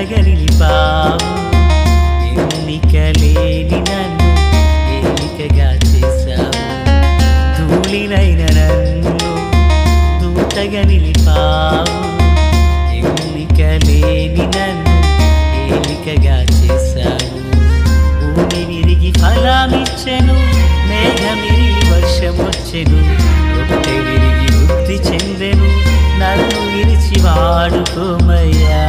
దూతగా నిలిపావు. ఎన్నిక లేని నన్ను ఏలికగా చేశావు. ధూళినైన నన్ను దూతగా నిలిపావు. ఎన్నిక లేని నన్ను ఏలికగా చేశావు. భూమి విరిగి ఫలమిచ్చెను, మేఘమిరిగి వర్షమొచ్చెను, రొట్టె విరిగి వృద్ధి చెందెను, నన్ను విరిచి వాడుకోమయ్యా.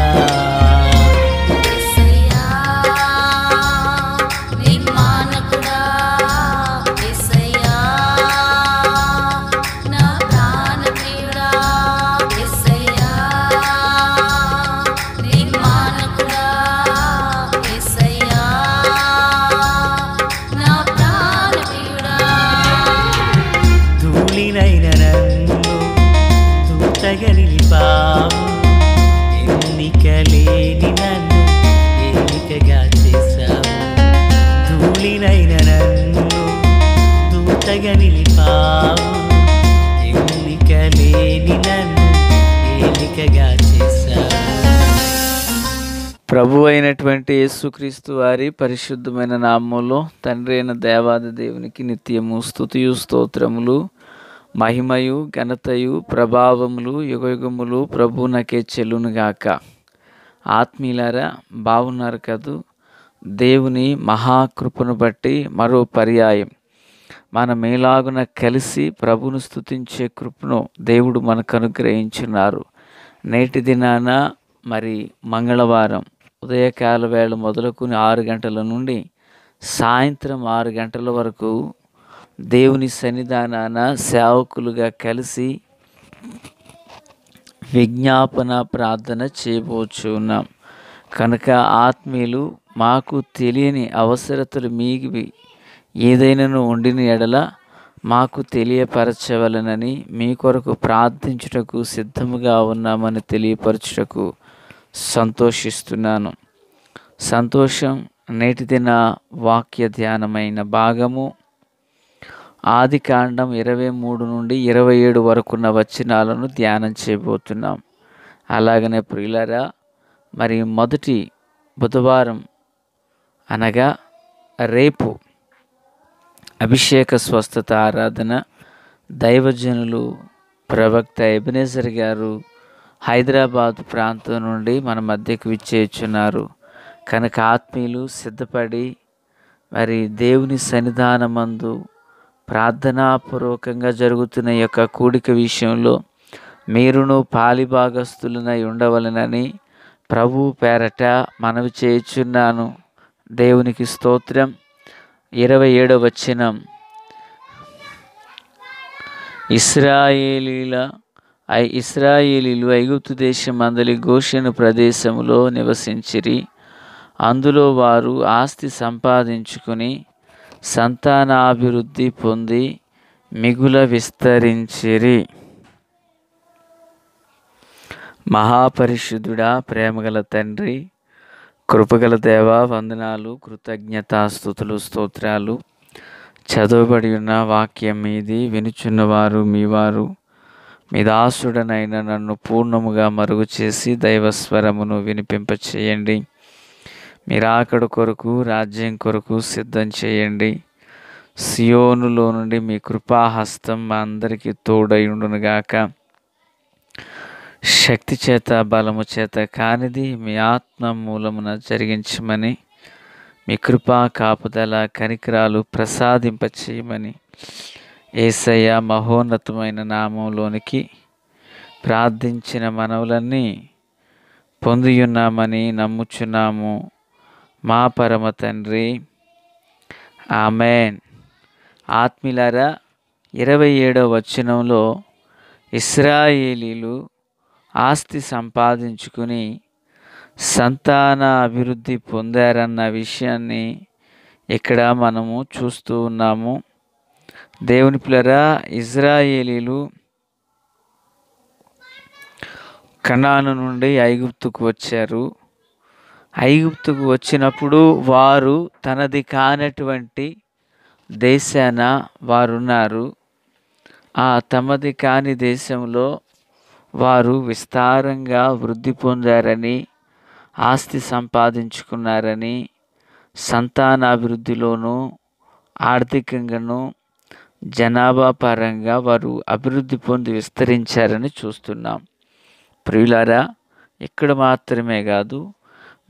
ధూళినైన నన్ను దూతగా నిలిపావు. ఎన్నిక లేని నన్ను ఏలికగా చేశావు. ధూళినైన నన్ను దూతగా నిలిపావు. ఎన్నిక లేని నన్ను ఏలికగా చేశావు. ప్రభు అయినటువంటి యేసుక్రీస్తు వారి పరిశుద్ధమైన నామములో తండ్రి అయిన దేవాది దేవునికి నిత్యము స్తుతియు స్తోత్రములు, మహిమయు ఘనతయు ప్రభావములు యుగయుగములు ప్రభువునకే చెల్లునుగాక. ఆత్మీయులారా, బాగున్నారు కదూ? దేవుని మహాకృపను బట్టి మరో పర్యాయం మనం ఎలాగున కలిసి ప్రభును స్తుతించే కృపను దేవుడు మనకు అనుగ్రహించున్నారు. నేటి దినాన మరి మంగళవారం ఉదయకాల వేళ మొదలుకొని 6 గంటల నుండి సాయంత్రం 6 గంటల వరకు దేవుని సన్నిధానాన సేవకులుగా కలిసి విజ్ఞాపన ప్రార్థన చేయబోచున్నాం. కనుక ఆత్మీయులు, మాకు తెలియని అవసరతలు మీకు ఏదైనాను ఉండిన ఎడల మాకు తెలియపరచవలనని మీ కొరకు ప్రార్థించుటకు సిద్ధముగా ఉన్నామని తెలియపరచుటకు సంతోషిస్తున్నాను. సంతోషం. నేటి దిన వాక్య ధ్యానమైన భాగము ఆదికాండం 23 నుండి 27 వరకున్న వచనాలను ధ్యానం చేయబోతున్నాం. అలాగనే ప్రియులారా, మరి మొదటి బుధవారం అనగా రేపు అభిషేక స్వస్థత ఆరాధన దైవజనులు ప్రవక్త ఎబెనెజర్ గారు హైదరాబాద్ ప్రాంతం నుండి మన మధ్యకు విచ్చేయుచున్నారు. కనుక ఆత్మీయులు సిద్ధపడి మరి దేవుని సన్నిధానమందు ప్రార్థనాపూర్వకంగా జరుగుతున్న యొక్క కూడిక విషయంలో మీరును పాలిభాగస్తులనై ఉండవలనని ప్రభు పేరట మనవి చేయుచున్నాను. దేవునికి స్తోత్రం. 27వ వచనం, ఇశ్రాయేలీలు ఐగుప్తు దేశం అందలి గోషెను ప్రదేశములో నివసించిరి. అందులో వారు ఆస్తి సంపాదించుకుని సంతానాభివృద్ధి పొంది మిగుల విస్తరించిరి. మహాపరిశుద్ధుడా, ప్రేమగల తండ్రి, కృపగల దేవా, వందనాలు, కృతజ్ఞతాస్తుతులు, స్తోత్రాలు. చదవబడి ఉన్న వాక్యం మీది, వినుచున్నవారు మీవారు. మీ దాసుడనైన నన్ను పూర్ణముగా మరుగు చేసి దైవస్వరమును వినిపింపచేయండి. మీరాకడ కొరకు, రాజ్యం కొరకు సిద్ధం చేయండి. సియోనులో నుండి మీ కృపాహస్తం మా అందరికీ తోడైండునుగాక. శక్తి చేత బలము చేత కానిది మీ ఆత్మ మూలమున జరిగించమని, మీ కృపా కాపుదల కనికరాలు ప్రసాదింపచేయమని యేసయ్య మహోన్నతమైన నామంలోనికి ప్రార్థించిన మనవులన్నీ పొందియున్నామని నమ్ముచున్నాము మా పరమ తండ్రి. ఆమెన్. ఆత్మీయులారా, 27వ వచనంలో ఇశ్రాయేలీలు ఆస్తి సంపాదించుకుని సంతాన అభివృద్ధి పొందారన్న విషయాన్ని ఇక్కడ మనము చూస్తూ ఉన్నాము. దేవుని పిల్లరా, ఇశ్రాయేలీలు కనాను నుండి ఐగుప్తుకు వచ్చారు. ఐగుప్తుకు వచ్చినప్పుడు వారు తనది కానటువంటి దేశాన వారున్నారు. ఆ తమది కాని దేశంలో వారు విస్తారంగా వృద్ధి పొందారని, ఆస్తి సంపాదించుకున్నారని, సంతానాభివృద్ధిలోనూ ఆర్థికంగాను జనాభా పరంగా వారు అభివృద్ధి పొంది విస్తరించారని చూస్తున్నాం. ప్రియులారా, ఇక్కడ మాత్రమే కాదు,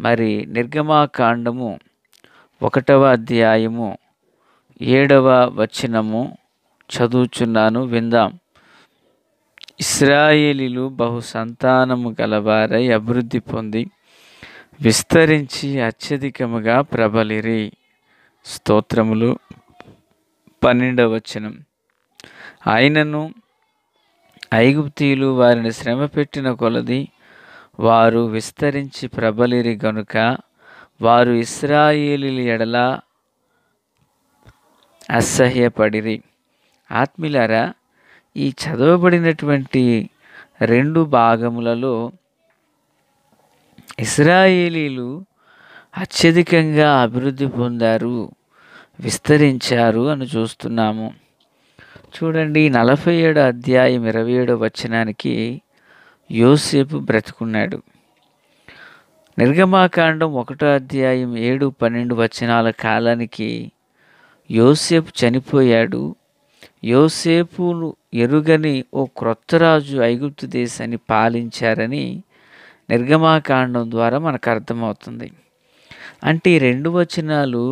మరి నిర్గమాకాండము 1వ అధ్యాయము 7వ వచనము చదువుచున్నాను, విందాం. ఇశ్రాయేలీలు బహు సంతానము గలవారై అభివృద్ధి పొంది విస్తరించి అత్యధికముగా ప్రబలిరి. స్తోత్రములు. 12వ వచనం. ఆయనను ఐగుప్తీయులు వారిని శ్రమ పెట్టిన కొలది వారు విస్తరించి ప్రబలిరి గనుక వారు ఇశ్రాయేలీల ఎడల అసహ్యపడిరి. ఆత్మీయులారా, ఈ చదవబడినటువంటి 2 భాగములలో ఇశ్రాయేలీలు అత్యధికంగా అభివృద్ధి పొందారు, విస్తరించారు అని చూస్తున్నాము. చూడండి, 47వ అధ్యాయం 27వ వచనానికి యోసేపు బ్రతుకున్నాడు. నిర్గమాకాండం 1వ అధ్యాయం 7-12 వచనాల కాలానికి యోసేపు చనిపోయాడు. యోసేపును ఎరుగని ఓ క్రొత్త రాజు ఐగుప్తు దేశాన్ని పాలించారని నిర్గమాకాండం ద్వారా మనకు అర్థమవుతుంది. అంటే ఈ 2 వచనాలు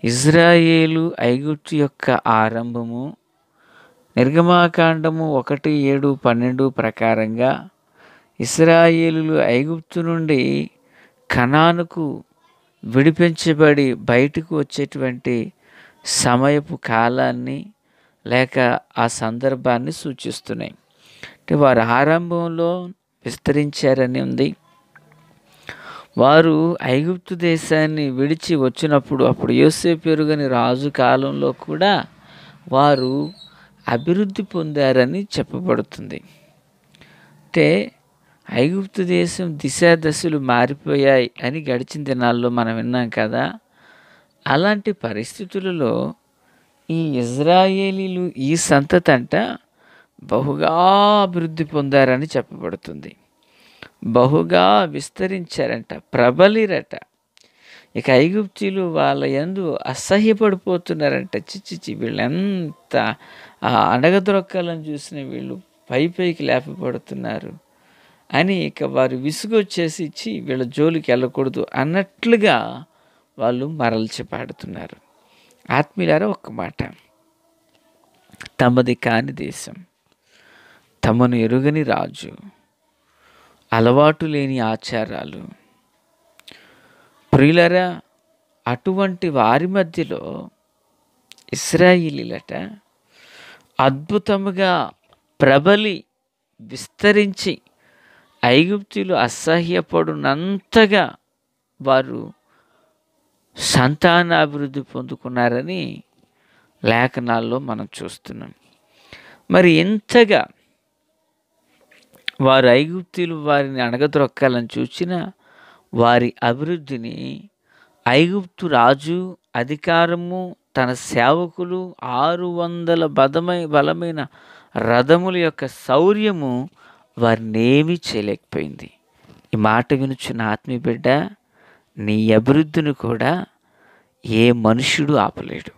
ఇజ్రాయేలు ఐగుప్తు యొక్క ఆరంభము, నిర్గమాకాండము 1:7-12 ప్రకారంగా ఇశ్రాయేలులు ఐగుప్తు నుండి కనానుకు విడిపించబడి బయటకు వచ్చేటువంటి సమయపు కాలాన్ని లేక ఆ సందర్భాన్ని సూచిస్తున్నాయి. అంటే వారు ఆరంభంలో విస్తరించారని ఉంది. వారు ఐగుప్తు దేశాన్ని విడిచి వచ్చినప్పుడు, అప్పుడు యోసేపు ఎరుగని రాజు కాలంలో కూడా వారు అభివృద్ధి పొందారని చెప్పబడుతుంది. అంటే ఐగుప్తు దేశం దిశాదశలు మారిపోయాయి అని గడిచిన దినాల్లో మనం విన్నాం కదా. అలాంటి పరిస్థితులలో ఈ ఇజ్రాయేలీలు ఈ సంతతి అంట బహుగా అభివృద్ధి పొందారని చెప్పబడుతుంది. బహుగా విస్తరించారంట, ప్రబలిరట. ఇక ఐగుప్తీయులు వాళ్ళ యందు అసహ్యపడిపోతున్నారంట. చిచ్చిచి వీళ్ళెంత అడగదొరకాలని చూసిన వీళ్ళు పైకి లేపబడుతున్నారు అని ఇక వారు విసుగొచ్చేసి ఇచ్చి వీళ్ళ జోలికి వెళ్ళకూడదు అన్నట్లుగా వాళ్ళు మరల్చి పాడుతున్నారు. ఆత్మీయులారా, ఒక్క మాట, తమది కాని దేశం, తమను ఎరుగని రాజు, అలవాటు లేని ఆచారాలు. ప్రియులారా, అటువంటి వారి మధ్యలో ఇశ్రాయేలీలట అద్భుతముగా ప్రబలి విస్తరించి ఐగుప్తీయులు అసహ్యపడునంతగా వారు సంతానాభివృద్ధి పొందుకున్నారని లేఖనాల్లో మనం చూస్తున్నాం. మరి ఎంతగా వారు ఐగుప్తీయులు వారిని అణగద్రొక్కాలని చూసిన వారి అభివృద్ధిని ఐగుప్తు రాజు అధికారము, తన సేవకులు 600 బలమైన రథముల యొక్క శౌర్యము వారినేమీ చేయలేకపోయింది. ఈ మాట వినుచున్న ఆత్మీయ బిడ్డ, నీ అభివృద్ధిని కూడా ఏ మనుష్యుడు ఆపలేడు.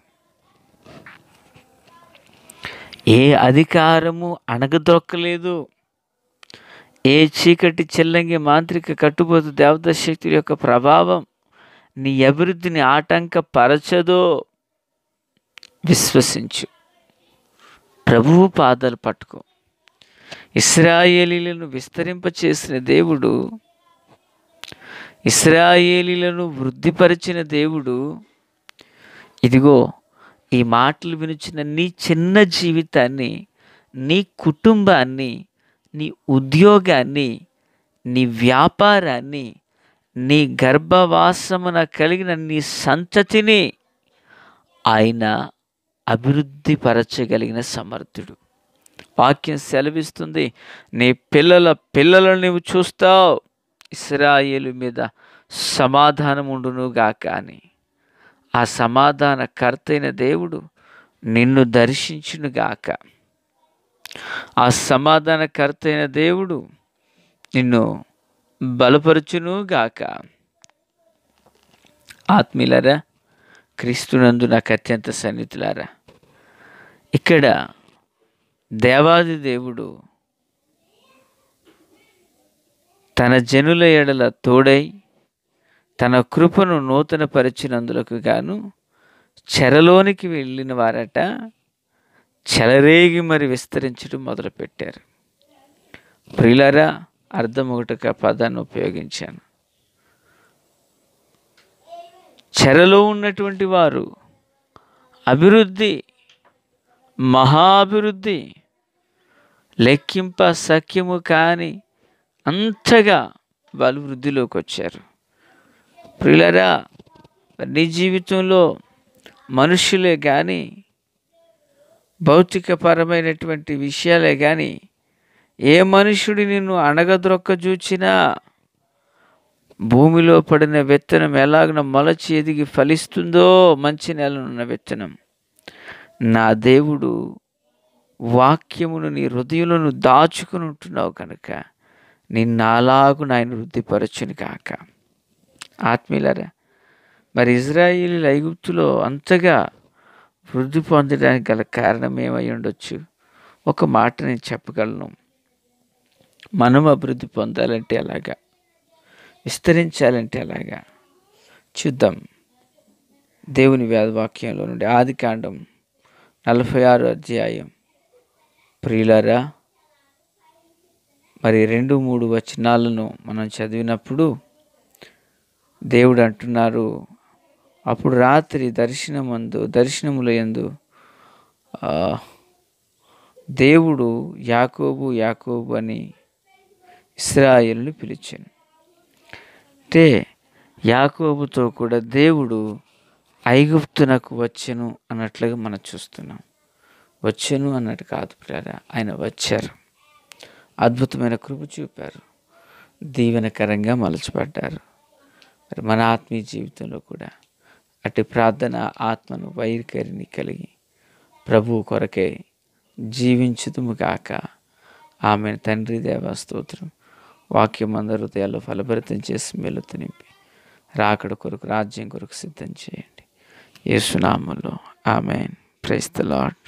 ఏ అధికారము అణగదొక్కలేదు. ఏ చీకటి చెల్లంగి మాంత్రిక కట్టుబోతు దేవతా శక్తుల యొక్క ప్రభావం నీ అభివృద్ధిని ఆటంకపరచదో. విశ్వసించు, ప్రభువు పాదాలు పట్టుకో. ఇశ్రాయేలీలను విస్తరింపచేసిన దేవుడు, ఇశ్రాయేలీలను వృద్ధిపరిచిన దేవుడు, ఇదిగో ఈ మాటలు వినిచిన నీ చిన్న జీవితాన్ని, నీ కుటుంబాన్ని, నీ ఉద్యోగాన్ని, నీ వ్యాపారాన్ని, నీ గర్భవాసమున కలిగిన నీ సంతతిని ఆయన అభివృద్ధి పరచగలిగిన సమర్థుడు. వాక్యం సెలవిస్తుంది, నీ పిల్లల పిల్లలను నీవు చూస్తావు, ఇశ్రాయేలు మీద సమాధానం ఉండునుగాక అని. ఆ సమాధాన కర్తైన దేవుడు నిన్ను దర్శించునుగాక. ఆ సమాధాన కర్తైన దేవుడు నిన్ను బలపరచును గాక. ఆత్మీయులారా, క్రీస్తునందు నాకు అత్యంత సన్నిహితులారా, ఇక్కడ దేవాది దేవుడు తన జనుల ఎడల తోడై తన కృపను నూతన పరిచినందులకు గాను చెరలోనికి వెళ్ళిన వారట చెలరేగి మరి విస్తరించడం మొదలుపెట్టారు. ప్రియులారా, అర్థం ఒకటిగా పదాన్ని ఉపయోగించాను. చెరలో ఉన్నటువంటి వారు అభివృద్ధి, మహాభివృద్ధి, లెక్కింప సఖ్యము కాని అంతగా వాళ్ళు వృద్ధిలోకి వచ్చారు. ప్రియులారా, నీ జీవితంలో మనుషులే కానీ, భౌతికపరమైనటువంటి విషయాలే కానీ, ఏ మనుషుడి నిన్ను అణగద్రొక్క చూచినా భూమిలో పడిన విత్తనం ఎలాగన మొలచి ఎదిగి ఫలిస్తుందో, మంచి నెలనున్న విత్తనం, నా దేవుడు వాక్యమును నీ హృదయంలో దాచుకుని ఉంటున్నావు కనుక నిన్నలాగు నాయన వృద్ధిపరచును కాక. ఆత్మీయులారా, మరి ఇజ్రాయేలీయులు ఐగుప్తులో అంతగా వృద్ధి పొందడానికి గల కారణం ఏమై ఉండొచ్చు? ఒక మాట నేను చెప్పగలను. మనం అభివృద్ధి పొందాలంటే ఎలాగా, విస్తరించాలంటే ఎలాగా చూద్దాం. దేవుని వేదవాక్యంలో నుండి ఆదికాండం 46 అధ్యాయం ప్రియులారా, మరి 2-3 వచనాలను మనం చదివినప్పుడు దేవుడు అంటున్నారు, అప్పుడు రాత్రి దర్శనముల యందు దేవుడు యాకోబు యాకోబు అని ఇశ్రాయేలును పిలిచాను. అంటే యాకోబుతో కూడా దేవుడు ఐగుప్తునకు వచ్చెను అన్నట్లుగా మనం చూస్తున్నాం. వచ్చెను అన్నట్టు కాదు ప్రియులారా, ఆయన వచ్చారు, అద్భుతమైన కృప చూపారు, దీవెనకరంగా మలచబడ్డారు. మరి మన ఆత్మీయ జీవితంలో కూడా అటు ప్రార్థన ఆత్మను వైఖరిని కలిగి ప్రభువు కొరకే జీవించుదుము గాక. ఆమె తండ్రి దేవా స్తోత్రం. వాక్యం అందరి హృదయాల్లో ఫలభరితం చేసి మెలుతు నింపి రాకడ కొరకు, రాజ్యం కొరకు సిద్ధం చేయండి. యేసు నామములో ఆమేన్. Praise the lord.